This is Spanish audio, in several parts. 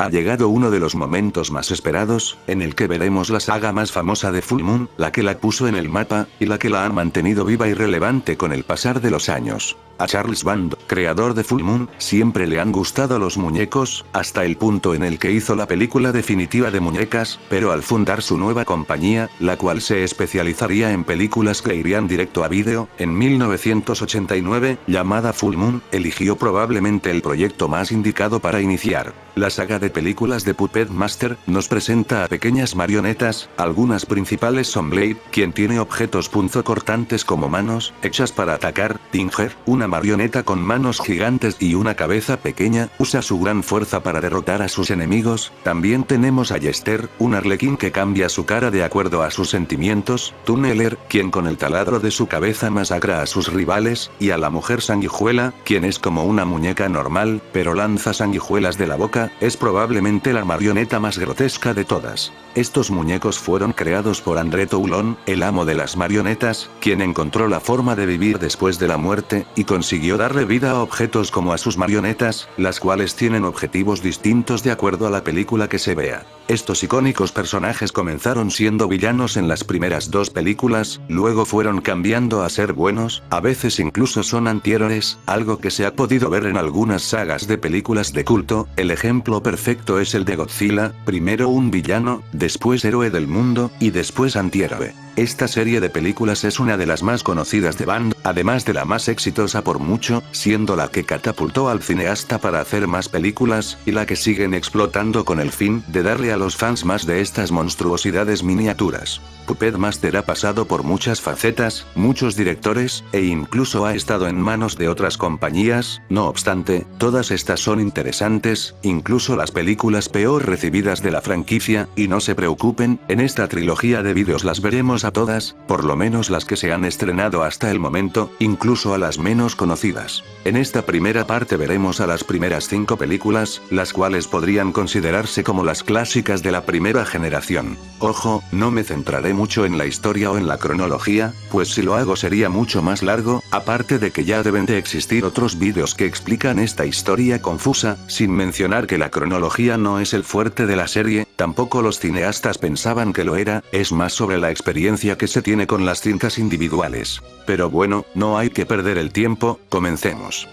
Ha llegado uno de los momentos más esperados, en el que veremos la saga más famosa de Full Moon, la que la puso en el mapa, y la que la ha mantenido viva y relevante con el pasar de los años. A Charles Band, creador de Full Moon, siempre le han gustado los muñecos, hasta el punto en el que hizo la película definitiva de muñecas, pero al fundar su nueva compañía, la cual se especializaría en películas que irían directo a vídeo, en 1989, llamada Full Moon, eligió probablemente el proyecto más indicado para iniciar. La saga de películas de Puppet Master nos presenta a pequeñas marionetas, algunas principales son Blade, quien tiene objetos punzocortantes como manos, hechas para atacar, Tinger, una marioneta con manos gigantes y una cabeza pequeña, usa su gran fuerza para derrotar a sus enemigos. También tenemos a Jester, un arlequín que cambia su cara de acuerdo a sus sentimientos, Tunneler, quien con el taladro de su cabeza masacra a sus rivales, y a la mujer sanguijuela, quien es como una muñeca normal, pero lanza sanguijuelas de la boca, es probablemente la marioneta más grotesca de todas. Estos muñecos fueron creados por André Toulon, el amo de las marionetas, quien encontró la forma de vivir después de la muerte, y consiguió darle vida a objetos como a sus marionetas, las cuales tienen objetivos distintos de acuerdo a la película que se vea. Estos icónicos personajes comenzaron siendo villanos en las primeras dos películas, luego fueron cambiando a ser buenos, a veces incluso son antihéroes, algo que se ha podido ver en algunas sagas de películas de culto. El ejemplo perfecto es el de Godzilla, primero un villano, después héroe del mundo, y después antihéroe. Esta serie de películas es una de las más conocidas de Band, además de la más exitosa por mucho, siendo la que catapultó al cineasta para hacer más películas, y la que siguen explotando con el fin de darle a los fans más de estas monstruosidades miniaturas. Puppet Master ha pasado por muchas facetas, muchos directores, e incluso ha estado en manos de otras compañías. No obstante, todas estas son interesantes, incluso las películas peor recibidas de la franquicia, y no se preocupen, en esta trilogía de vídeos las veremos a todas, por lo menos las que se han estrenado hasta el momento, incluso a las menos conocidas. En esta primera parte veremos a las primeras 5 películas, las cuales podrían considerarse como las clásicas de la primera generación. Ojo, no me centraré mucho en la historia o en la cronología, pues si lo hago sería mucho más largo, aparte de que ya deben de existir otros vídeos que explican esta historia confusa, sin mencionar que la cronología no es el fuerte de la serie, tampoco los cineastas pensaban que lo era, es más sobre la experiencia que se tiene con las cintas individuales. Pero bueno, no hay que perder el tiempo, comencemos.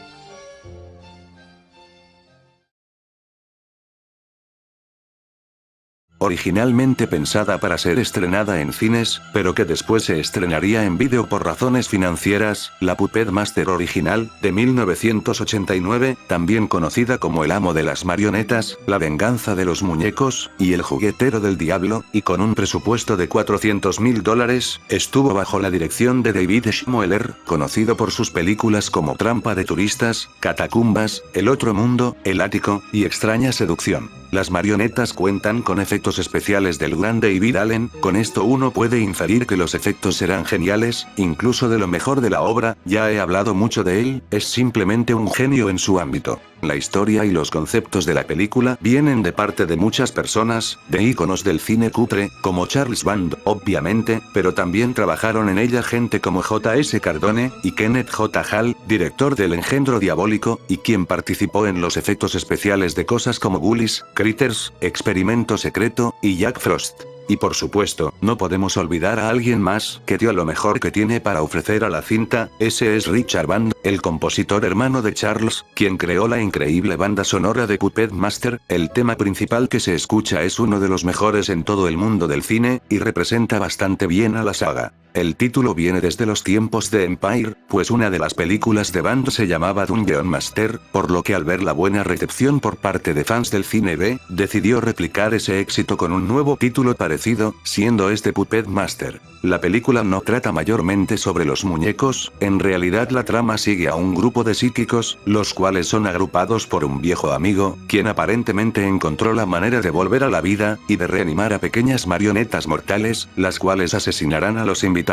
Originalmente pensada para ser estrenada en cines, pero que después se estrenaría en vídeo por razones financieras, la Puppet Master original, de 1989, también conocida como El amo de las marionetas, La venganza de los muñecos, y El juguetero del diablo, y con un presupuesto de $400.000, estuvo bajo la dirección de David Schmoeller, conocido por sus películas como Trampa de turistas, Catacumbas, El otro mundo, El ático, y Extraña seducción. Las marionetas cuentan con efectos especiales del gran David Allen, con esto uno puede inferir que los efectos serán geniales, incluso de lo mejor de la obra. Ya he hablado mucho de él, es simplemente un genio en su ámbito. La historia y los conceptos de la película vienen de parte de muchas personas, de íconos del cine cutre, como Charles Band, obviamente, pero también trabajaron en ella gente como J.S. Cardone, y Kenneth J. Hall, director del Engendro Diabólico, y quien participó en los efectos especiales de cosas como Ghoulies, Critters, Experimento Secreto, y Jack Frost. Y por supuesto, no podemos olvidar a alguien más que dio lo mejor que tiene para ofrecer a la cinta, ese es Richard Band, el compositor hermano de Charles, quien creó la increíble banda sonora de Puppet Master. El tema principal que se escucha es uno de los mejores en todo el mundo del cine, y representa bastante bien a la saga. El título viene desde los tiempos de Empire, pues una de las películas de Band se llamaba Dungeon Master, por lo que al ver la buena recepción por parte de fans del cine B, decidió replicar ese éxito con un nuevo título parecido, siendo este Puppet Master. La película no trata mayormente sobre los muñecos, en realidad la trama sigue a un grupo de psíquicos, los cuales son agrupados por un viejo amigo, quien aparentemente encontró la manera de volver a la vida, y de reanimar a pequeñas marionetas mortales, las cuales asesinarán a los invitados.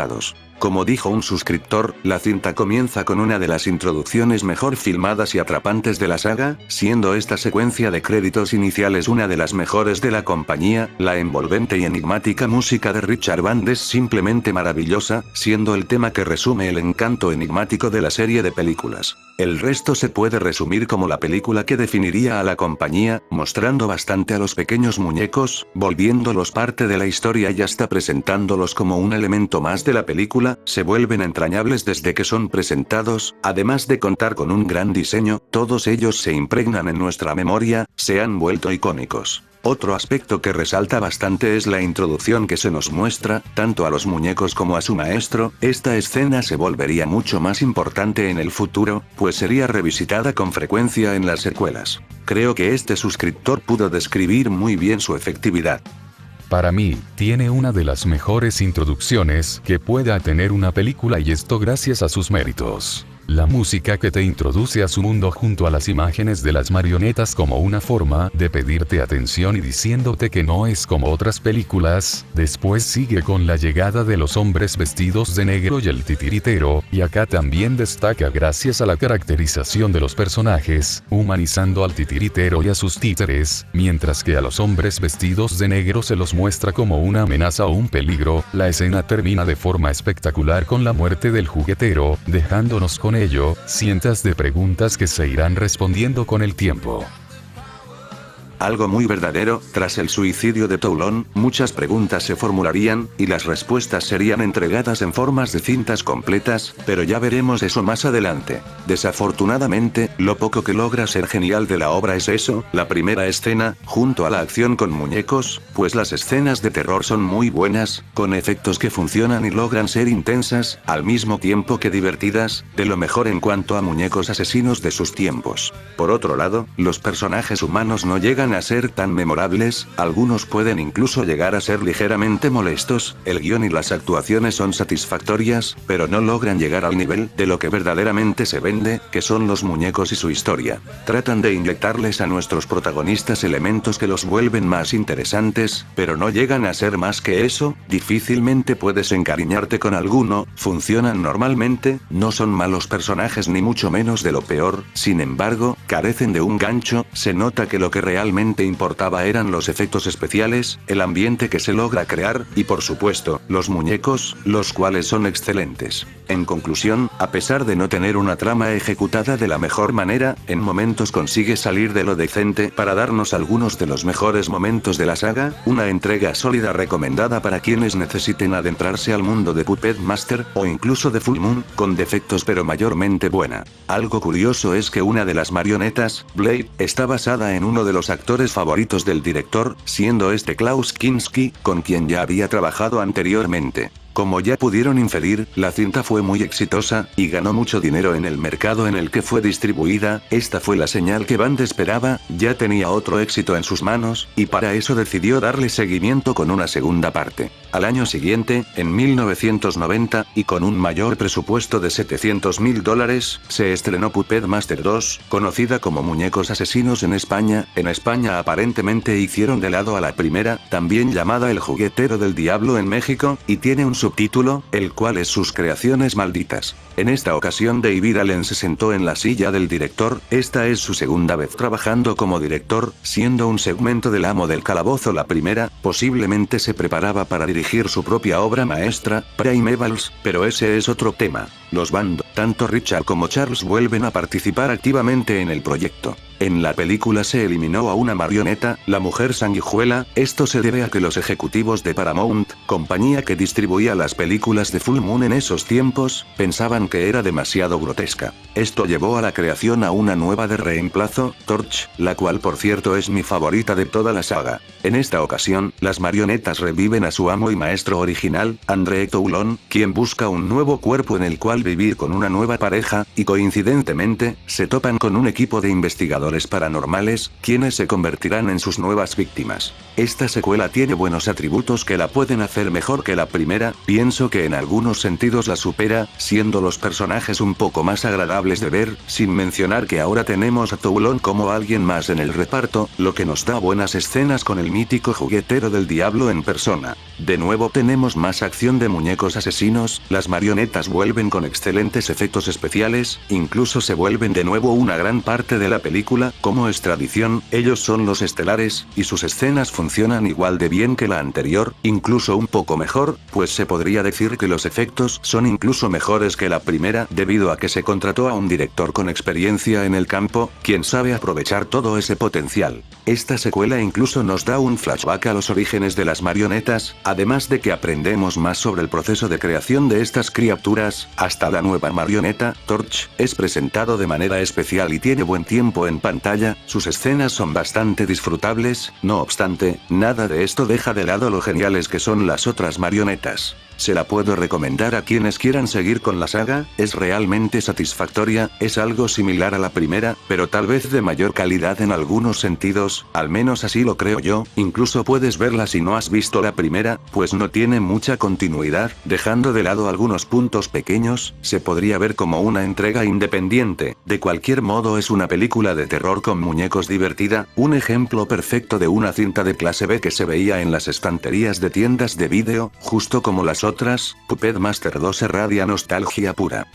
Como dijo un suscriptor, la cinta comienza con una de las introducciones mejor filmadas y atrapantes de la saga, siendo esta secuencia de créditos iniciales una de las mejores de la compañía. La envolvente y enigmática música de Richard Band es simplemente maravillosa, siendo el tema que resume el encanto enigmático de la serie de películas. El resto se puede resumir como la película que definiría a la compañía, mostrando bastante a los pequeños muñecos, volviéndolos parte de la historia y hasta presentándolos como un elemento más de la película, se vuelven entrañables desde que son presentados, además de contar con un gran diseño, todos ellos se impregnan en nuestra memoria, se han vuelto icónicos. Otro aspecto que resalta bastante es la introducción que se nos muestra, tanto a los muñecos como a su maestro. Esta escena se volvería mucho más importante en el futuro, pues sería revisitada con frecuencia en las secuelas. Creo que este suscriptor pudo describir muy bien su efectividad. Para mí, tiene una de las mejores introducciones que pueda tener una película y esto gracias a sus méritos. La música que te introduce a su mundo junto a las imágenes de las marionetas como una forma de pedirte atención y diciéndote que no es como otras películas, después sigue con la llegada de los hombres vestidos de negro y el titiritero, y acá también destaca gracias a la caracterización de los personajes, humanizando al titiritero y a sus títeres, mientras que a los hombres vestidos de negro se los muestra como una amenaza o un peligro. La escena termina de forma espectacular con la muerte del juguetero, dejándonos con ello cientos de preguntas que se irán respondiendo con el tiempo. Algo muy verdadero, tras el suicidio de Toulon, muchas preguntas se formularían, y las respuestas serían entregadas en formas de cintas completas, pero ya veremos eso más adelante. Desafortunadamente, lo poco que logra ser genial de la obra es eso, la primera escena, junto a la acción con muñecos, pues las escenas de terror son muy buenas, con efectos que funcionan y logran ser intensas, al mismo tiempo que divertidas, de lo mejor en cuanto a muñecos asesinos de sus tiempos. Por otro lado, los personajes humanos no llegan a ser tan memorables, algunos pueden incluso llegar a ser ligeramente molestos, el guión y las actuaciones son satisfactorias, pero no logran llegar al nivel de lo que verdaderamente se vende, que son los muñecos y su historia. Tratan de inyectarles a nuestros protagonistas elementos que los vuelven más interesantes, pero no llegan a ser más que eso, difícilmente puedes encariñarte con alguno, funcionan normalmente, no son malos personajes ni mucho menos de lo peor, sin embargo, carecen de un gancho, se nota que lo que realmente importaba eran los efectos especiales, el ambiente que se logra crear, y por supuesto, los muñecos, los cuales son excelentes. En conclusión, a pesar de no tener una trama ejecutada de la mejor manera, en momentos consigue salir de lo decente para darnos algunos de los mejores momentos de la saga, una entrega sólida recomendada para quienes necesiten adentrarse al mundo de Puppet Master, o incluso de Full Moon, con defectos pero mayormente buena. Algo curioso es que una de las marionetas, Blade, está basada en uno de los actores favoritos del director, siendo este Klaus Kinski, con quien ya había trabajado anteriormente. Como ya pudieron inferir, la cinta fue muy exitosa, y ganó mucho dinero en el mercado en el que fue distribuida. Esta fue la señal que Band esperaba, ya tenía otro éxito en sus manos, y para eso decidió darle seguimiento con una segunda parte. Al año siguiente, en 1990, y con un mayor presupuesto de $700.000, se estrenó Puppet Master 2, conocida como Muñecos Asesinos en España. En España aparentemente hicieron de lado a la primera, también llamada El Juguetero del Diablo en México, y tiene un subtítulo, el cual es Sus creaciones malditas. En esta ocasión David Allen se sentó en la silla del director, esta es su segunda vez trabajando como director, siendo un segmento del Amo del Calabozo la primera, posiblemente se preparaba para dirigir su propia obra maestra, Primevals, pero ese es otro tema. Los Band, tanto Richard como Charles vuelven a participar activamente en el proyecto. En la película se eliminó a una marioneta, la mujer sanguijuela, esto se debe a que los ejecutivos de Paramount, compañía que distribuía las películas de Full Moon en esos tiempos, pensaban que era demasiado grotesca. Esto llevó a la creación a una nueva de reemplazo, Torch, la cual por cierto es mi favorita de toda la saga. En esta ocasión, las marionetas reviven a su amo y maestro original, André Toulon, quien busca un nuevo cuerpo en el cual vivir con una nueva pareja, y coincidentemente, se topan con un equipo de investigadores paranormales, quienes se convertirán en sus nuevas víctimas. Esta secuela tiene buenos atributos que la pueden hacer mejor que la primera, pienso que en algunos sentidos la supera, siendo los personajes un poco más agradables de ver, sin mencionar que ahora tenemos a Toulon como alguien más en el reparto, lo que nos da buenas escenas con el mítico juguetero del diablo en persona. De nuevo tenemos más acción de muñecos asesinos, las marionetas vuelven con excelentes efectos especiales, incluso se vuelven de nuevo una gran parte de la película, película, como es tradición, ellos son los estelares, y sus escenas funcionan igual de bien que la anterior, incluso un poco mejor, pues se podría decir que los efectos son incluso mejores que la primera, debido a que se contrató a un director con experiencia en el campo, quien sabe aprovechar todo ese potencial. Esta secuela incluso nos da un flashback a los orígenes de las marionetas, además de que aprendemos más sobre el proceso de creación de estas criaturas. Hasta la nueva marioneta, Torch, es presentado de manera especial y tiene buen tiempo en pantalla, sus escenas son bastante disfrutables, no obstante, nada de esto deja de lado lo geniales que son las otras marionetas. Se la puedo recomendar a quienes quieran seguir con la saga, es realmente satisfactoria, es algo similar a la primera, pero tal vez de mayor calidad en algunos sentidos, al menos así lo creo yo, incluso puedes verla si no has visto la primera, pues no tiene mucha continuidad, dejando de lado algunos puntos pequeños, se podría ver como una entrega independiente. De cualquier modo es una película de terror con muñecos divertida, un ejemplo perfecto de una cinta de clase B que se veía en las estanterías de tiendas de vídeo, justo como las otras. Puppet Master 2 irradia nostalgia pura.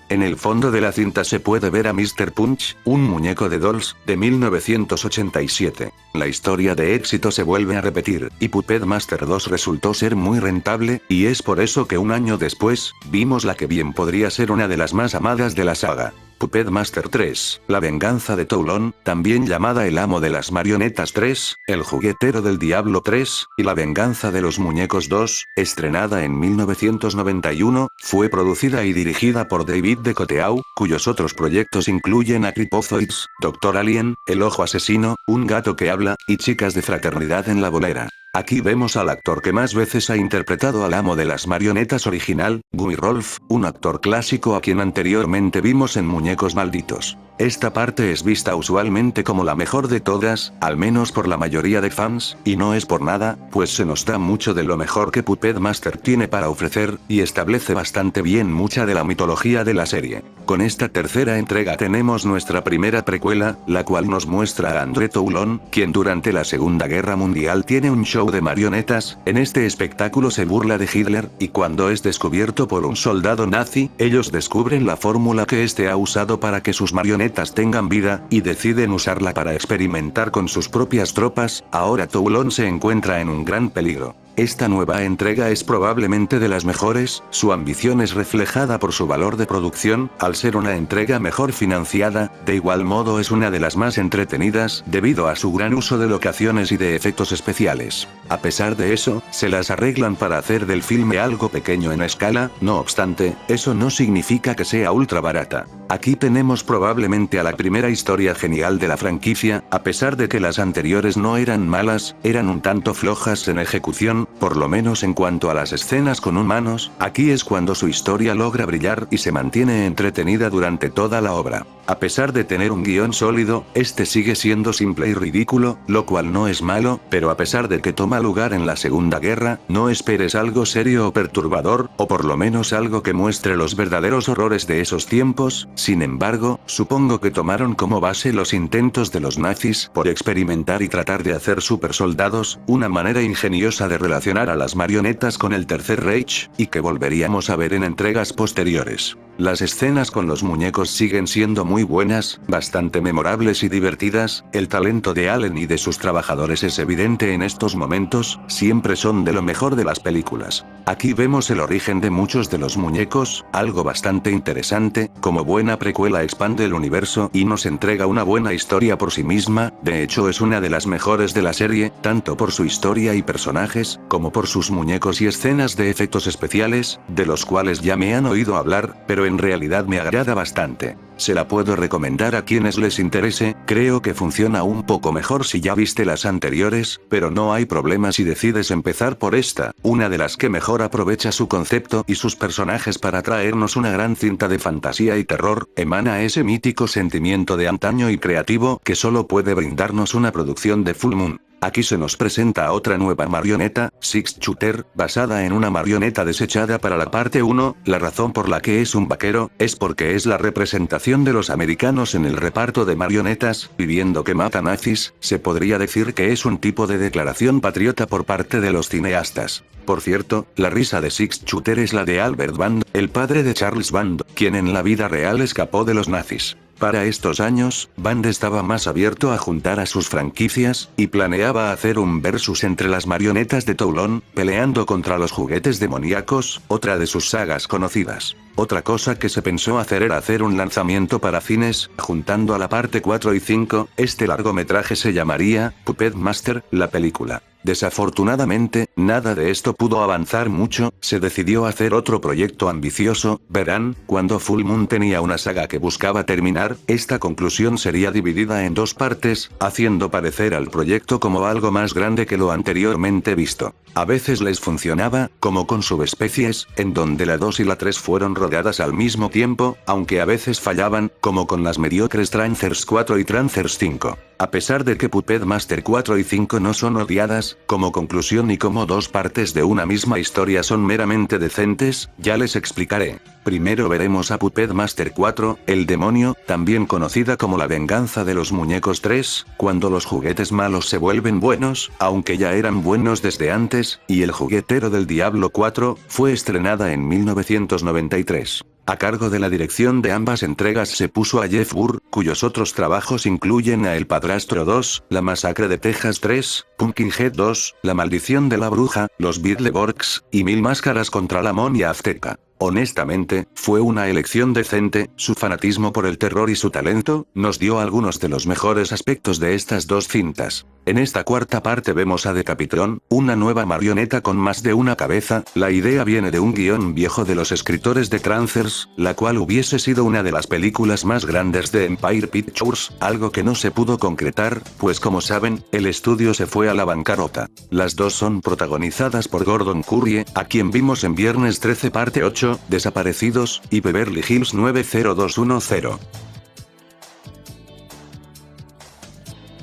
En el fondo de la cinta se puede ver a Mr. Punch, un muñeco de Dolls, de 1987. La historia de éxito se vuelve a repetir, y Puppet Master 2 resultó ser muy rentable, y es por eso que un año después, vimos la que bien podría ser una de las más amadas de la saga. Puppet Master 3, La venganza de Toulon, también llamada El amo de las marionetas 3, El juguetero del diablo 3, y La venganza de los muñecos 2, estrenada en 1991, fue producida y dirigida por David DeCoteau, cuyos otros proyectos incluyen a Creepozoids, Doctor Alien, El ojo asesino, Un gato que habla, y Chicas de fraternidad en la bolera. Aquí vemos al actor que más veces ha interpretado al amo de las marionetas original, Guy Rolfe, un actor clásico a quien anteriormente vimos en Muñecos Malditos. Esta parte es vista usualmente como la mejor de todas, al menos por la mayoría de fans, y no es por nada, pues se nos da mucho de lo mejor que Puppet Master tiene para ofrecer, y establece bastante bien mucha de la mitología de la serie. Con esta tercera entrega tenemos nuestra primera precuela, la cual nos muestra a André Toulon, quien durante la Segunda Guerra Mundial tiene un show de marionetas. En este espectáculo se burla de Hitler, y cuando es descubierto por un soldado nazi, ellos descubren la fórmula que este ha usado para que sus marionetas tengan vida, y deciden usarla para experimentar con sus propias tropas. Ahora Toulon se encuentra en un gran peligro. Esta nueva entrega es probablemente de las mejores, su ambición es reflejada por su valor de producción, al ser una entrega mejor financiada, de igual modo es una de las más entretenidas, debido a su gran uso de locaciones y de efectos especiales. A pesar de eso, se las arreglan para hacer del filme algo pequeño en escala, no obstante, eso no significa que sea ultra barata. Aquí tenemos probablemente a la primera historia genial de la franquicia, a pesar de que las anteriores no eran malas, eran un tanto flojas en ejecución, por lo menos en cuanto a las escenas con humanos. Aquí es cuando su historia logra brillar y se mantiene entretenida durante toda la obra. A pesar de tener un guión sólido, este sigue siendo simple y ridículo, lo cual no es malo, pero a pesar de que toma lugar en la Segunda Guerra, no esperes algo serio o perturbador, o por lo menos algo que muestre los verdaderos horrores de esos tiempos. Sin embargo, supongo que tomaron como base los intentos de los nazis por experimentar y tratar de hacer supersoldados, una manera ingeniosa de relacionar a las marionetas con el Tercer Reich, y que volveríamos a ver en entregas posteriores. Las escenas con los muñecos siguen siendo muy buenas, bastante memorables y divertidas. El talento de Allen y de sus trabajadores es evidente en estos momentos, siempre son de lo mejor de las películas. Aquí vemos el origen de muchos de los muñecos, algo bastante interesante. Como buena precuela expande el universo y nos entrega una buena historia por sí misma. De hecho es una de las mejores de la serie, tanto por su historia y personajes, como por sus muñecos y escenas de efectos especiales, de los cuales ya me han oído hablar, pero en realidad me agrada bastante. Se la puedo recomendar a quienes les interese. Creo que funciona un poco mejor si ya viste las anteriores, pero no hay problema si decides empezar por esta, una de las que mejor aprovecha su concepto y sus personajes para traernos una gran cinta de fantasía y terror. Emana ese mítico sentimiento de antaño y creativo que solo puede brindarnos una producción de Full Moon. Aquí se nos presenta otra nueva marioneta, Six Shooter, basada en una marioneta desechada para la parte 1, la razón por la que es un vaquero, es porque es la representación de los americanos en el reparto de marionetas, pidiendo que mata nazis, se podría decir que es un tipo de declaración patriota por parte de los cineastas. Por cierto, la risa de Six Shooter es la de Albert Band, el padre de Charles Band, quien en la vida real escapó de los nazis. Para estos años, Band estaba más abierto a juntar a sus franquicias, y planeaba hacer un versus entre las marionetas de Toulon, peleando contra los juguetes demoníacos, otra de sus sagas conocidas. Otra cosa que se pensó hacer era hacer un lanzamiento para cines, juntando a la parte 4 y 5, este largometraje se llamaría Puppet Master, la película. Desafortunadamente, nada de esto pudo avanzar mucho, se decidió hacer otro proyecto ambicioso, verán, cuando Full Moon tenía una saga que buscaba terminar, esta conclusión sería dividida en 2 partes, haciendo parecer al proyecto como algo más grande que lo anteriormente visto. A veces les funcionaba, como con Subespecies, en donde la 2 y la 3 fueron rodadas al mismo tiempo, aunque a veces fallaban, como con las mediocres Trancers 4 y Trancers 5. A pesar de que Puppet Master 4 y 5 no son odiadas, como conclusión y como 2 partes de una misma historia son meramente decentes, ya les explicaré. Primero veremos a Puppet Master 4, el demonio, también conocida como la venganza de los muñecos 3, cuando los juguetes malos se vuelven buenos, aunque ya eran buenos desde antes, y El juguetero del diablo 4, fue estrenada en 1993. A cargo de la dirección de ambas entregas se puso a Jeff Burr, cuyos otros trabajos incluyen a El padrastro 2, La masacre de Texas 3, Pumpkinhead 2, La maldición de la bruja, Los Beetleborgs, y Mil máscaras contra la momia azteca. Honestamente, fue una elección decente, su fanatismo por el terror y su talento, nos dio algunos de los mejores aspectos de estas 2 cintas. En esta cuarta parte vemos a Decapitron, una nueva marioneta con más de una cabeza, la idea viene de un guión viejo de los escritores de Trancers, la cual hubiese sido una de las películas más grandes de Empire Pictures, algo que no se pudo concretar, pues como saben, el estudio se fue a la bancarrota. Las 2 son protagonizadas por Gordon Currie, a quien vimos en Viernes 13 parte 8, Desaparecidos, y Beverly Hills 90210.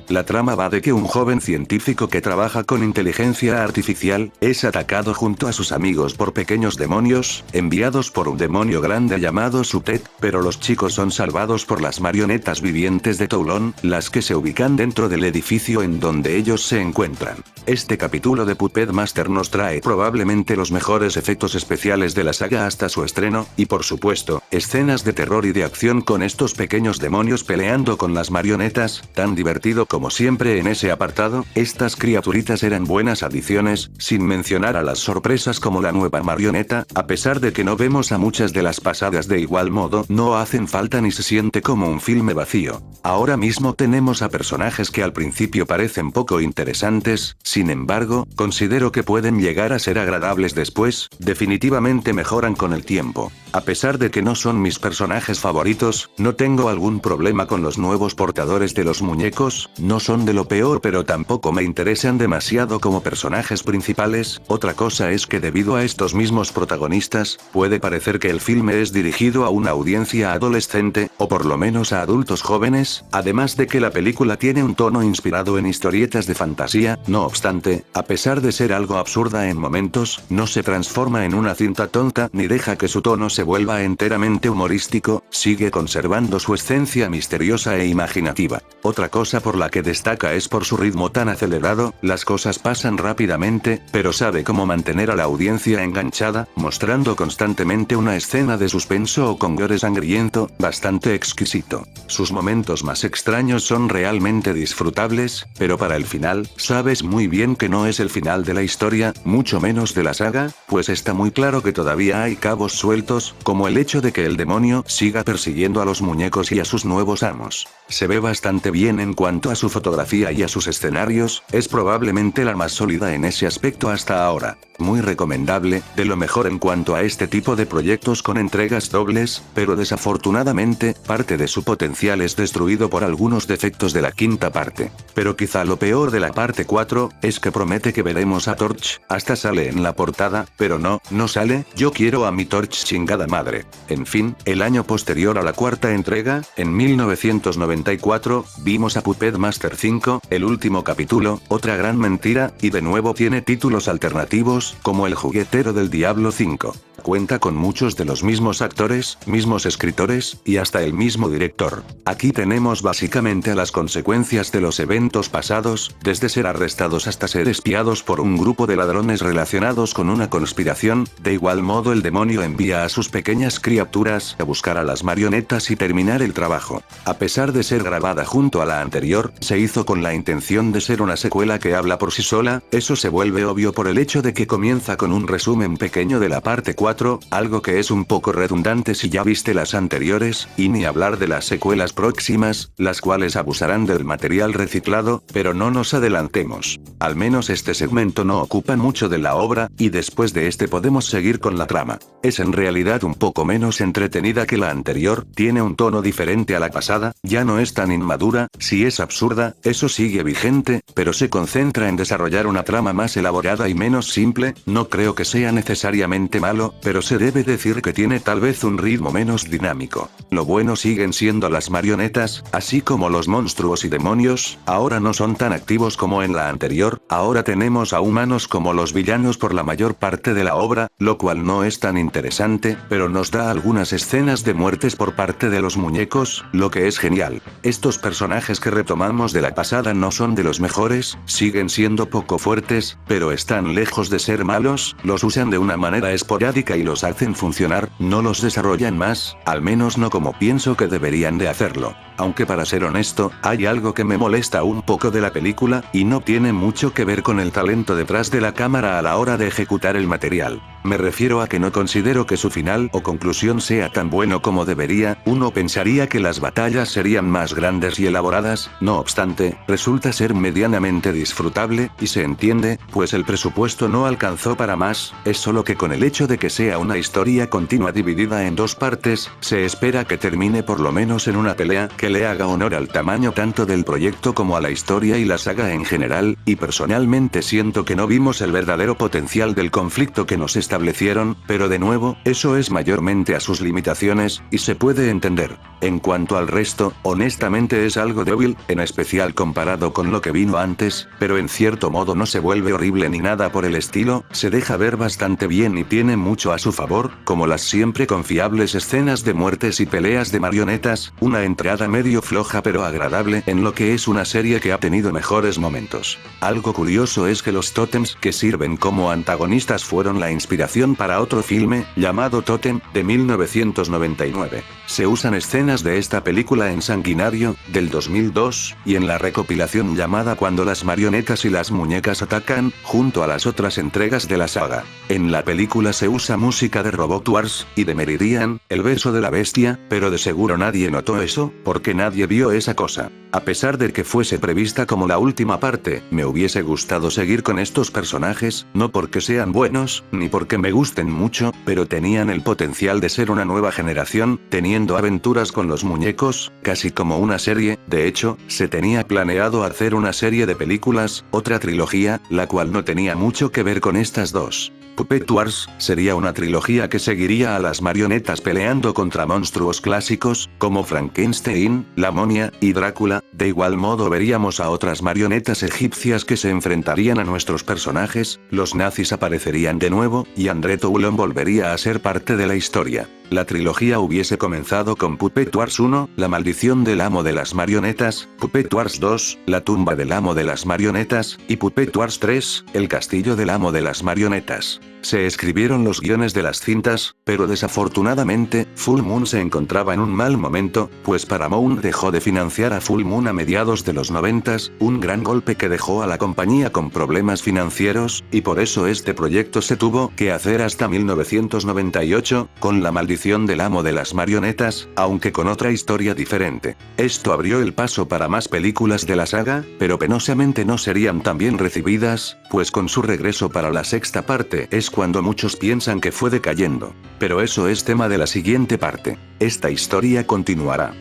La trama va de que un joven científico que trabaja con inteligencia artificial, es atacado junto a sus amigos por pequeños demonios, enviados por un demonio grande llamado Sutet, pero los chicos son salvados por las marionetas vivientes de Toulon, las que se ubican dentro del edificio en donde ellos se encuentran. Este capítulo de Puppet Master nos trae probablemente los mejores efectos especiales de la saga hasta su estreno, y por supuesto, escenas de terror y de acción con estos pequeños demonios peleando con las marionetas, tan divertido como siempre en ese apartado, estas criaturitas eran buenas adiciones, sin mencionar a las sorpresas como la nueva marioneta, a pesar de que no vemos a muchas de las pasadas de igual modo, no hacen falta ni se siente como un filme vacío. Ahora mismo tenemos a personajes que al principio parecen poco interesantes, sin embargo, considero que pueden llegar a ser agradables después, definitivamente mejoran con el tiempo. A pesar de que no son mis personajes favoritos, no tengo algún problema con los nuevos portadores de los muñecos, no son de lo peor pero tampoco me interesan demasiado como personajes principales. Otra cosa es que debido a estos mismos protagonistas, puede parecer que el filme es dirigido a una audiencia adolescente, o por lo menos a adultos jóvenes, además de que la película tiene un tono inspirado en historietas de fantasía, no obstante, a pesar de ser algo absurda en momentos, no se transforma en una cinta tonta ni deja que su tono se vuelva enteramente humorístico, sigue conservando su esencia misteriosa e imaginativa. Otra cosa por la que destaca es por su ritmo tan acelerado, las cosas pasan rápidamente, pero sabe cómo mantener a la audiencia enganchada, mostrando constantemente una escena de suspenso o con gore sangriento, bastante exquisito. Sus momentos más extraños son realmente disfrutables, pero para el final, sabes muy bien que no es el final de la historia, mucho menos de la saga, pues está muy claro que todavía hay cabos sueltos, como el hecho de que el demonio siga persiguiendo a los muñecos y a sus nuevos amos. Se ve bastante bien en cuanto a su fotografía y a sus escenarios, es probablemente la más sólida en ese aspecto hasta ahora. Muy recomendable, de lo mejor en cuanto a este tipo de proyectos con entregas dobles, pero desafortunadamente, parte de su potencial es destruido por algunos defectos de la quinta parte. Pero quizá lo peor de la parte 4, es que promete que veremos a Torch, hasta sale en la portada, pero no sale, yo quiero a mi Torch chingada madre. En fin, el año posterior a la cuarta entrega, en 1990, 1994, vimos a Puppet Master 5, el último capítulo, otra gran mentira, y de nuevo tiene títulos alternativos, como El juguetero del diablo 5. Cuenta con muchos de los mismos actores, mismos escritores, y hasta el mismo director. Aquí tenemos básicamente a las consecuencias de los eventos pasados, desde ser arrestados hasta ser espiados por un grupo de ladrones relacionados con una conspiración. De igual modo el demonio envía a sus pequeñas criaturas a buscar a las marionetas y terminar el trabajo. A pesar de ser grabada junto a la anterior, se hizo con la intención de ser una secuela que habla por sí sola. Eso se vuelve obvio por el hecho de que comienza con un resumen pequeño de la parte 4, algo que es un poco redundante si ya viste las anteriores, y ni hablar de las secuelas próximas, las cuales abusarán del material reciclado, pero no nos adelantemos. Al menos este segmento no ocupa mucho de la obra, y después de este podemos seguir con la trama. Es en realidad un poco menos entretenida que la anterior, tiene un tono diferente a la pasada, ya no es tan inmadura, si es absurda, eso sigue vigente, pero se concentra en desarrollar una trama más elaborada y menos simple. No creo que sea necesariamente malo, pero se debe decir que tiene tal vez un ritmo menos dinámico. Lo bueno siguen siendo las marionetas, así como los monstruos y demonios, ahora no son tan activos como en la anterior, ahora tenemos a humanos como los villanos por la mayor parte de la obra, lo cual no es tan interesante, pero nos da algunas escenas de muertes por parte de los muñecos, lo que es genial. Estos personajes que retomamos de la pasada no son de los mejores, siguen siendo poco fuertes, pero están lejos de ser malos, los usan de una manera esporádica y los hacen funcionar, no los desarrollan más, al menos no como pienso que deberían de hacerlo. Aunque para ser honesto, hay algo que me molesta un poco de la película, y no tiene mucho que ver con el talento detrás de la cámara a la hora de ejecutar el material. Me refiero a que no considero que su final o conclusión sea tan bueno como debería. Uno pensaría que las batallas serían más grandes y elaboradas, no obstante, resulta ser medianamente disfrutable, y se entiende, pues el presupuesto no alcanzó para más, es solo que con el hecho de que sea una historia continua dividida en dos partes, se espera que termine por lo menos en una pelea que le haga honor al tamaño tanto del proyecto como a la historia y la saga en general, y personalmente siento que no vimos el verdadero potencial del conflicto que nos establecieron, pero de nuevo, eso es mayormente a sus limitaciones, y se puede entender. En cuanto al resto, honestamente es algo débil, en especial comparado con lo que vino antes, pero en cierto modo no se vuelve horrible ni nada por el estilo, se deja ver bastante bien y tiene mucho a su favor, como las siempre confiables escenas de muertes y peleas de marionetas, una entrada medio floja pero agradable en lo que es una serie que ha tenido mejores momentos. Algo curioso es que los tótems que sirven como antagonistas fueron la inspiración para otro filme, llamado Totem, de 1999. Se usan escenas de esta película en Sanguinario, del 2002, y en la recopilación llamada Cuando las marionetas y las muñecas atacan, junto a las otras entregas de la saga. En la película se usa música de Robot Wars, y de Meridian, el beso de la bestia, pero de seguro nadie notó eso, porque nadie vio esa cosa. A pesar de que fuese prevista como la última parte, me hubiese gustado seguir con estos personajes, no porque sean buenos, ni porque me gusten mucho, pero tenían el potencial de ser una nueva generación, teniendo aventuras con los muñecos, casi como una serie. De hecho, se tenía planeado hacer una serie de películas, otra trilogía, la cual no tenía mucho que ver con estas dos. Puppet Wars sería una trilogía que seguiría a las marionetas peleando contra monstruos clásicos, como Frankenstein, la momia, y Drácula. De igual modo veríamos a otras marionetas egipcias que se enfrentarían a nuestros personajes, los nazis aparecerían de nuevo, y André Toulon volvería a ser parte de la historia. La trilogía hubiese comenzado con Puppet Wars 1, La maldición del amo de las marionetas, Puppet Wars 2, La tumba del amo de las marionetas, y Puppet Wars 3, El castillo del amo de las marionetas. Se escribieron los guiones de las cintas, pero desafortunadamente, Full Moon se encontraba en un mal momento, pues Paramount dejó de financiar a Full Moon a mediados de los 90s, un gran golpe que dejó a la compañía con problemas financieros, y por eso este proyecto se tuvo que hacer hasta 1998, con La maldición del amo de las marionetas, aunque con otra historia diferente. Esto abrió el paso para más películas de la saga, pero penosamente no serían tan bien recibidas, pues con su regreso para la sexta parte es cuando muchos piensan que fue decayendo. Pero eso es tema de la siguiente parte. Esta historia continuará.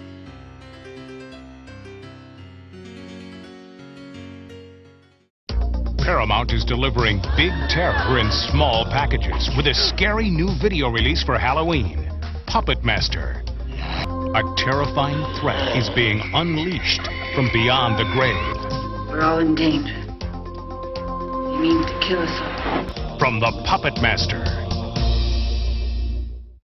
Paramount is delivering big terror in small packages with a scary new video release for Halloween, Puppet Master. A terrifying threat is being unleashed from beyond the grave. We're all in danger. He means to kill us all. From the Puppet Master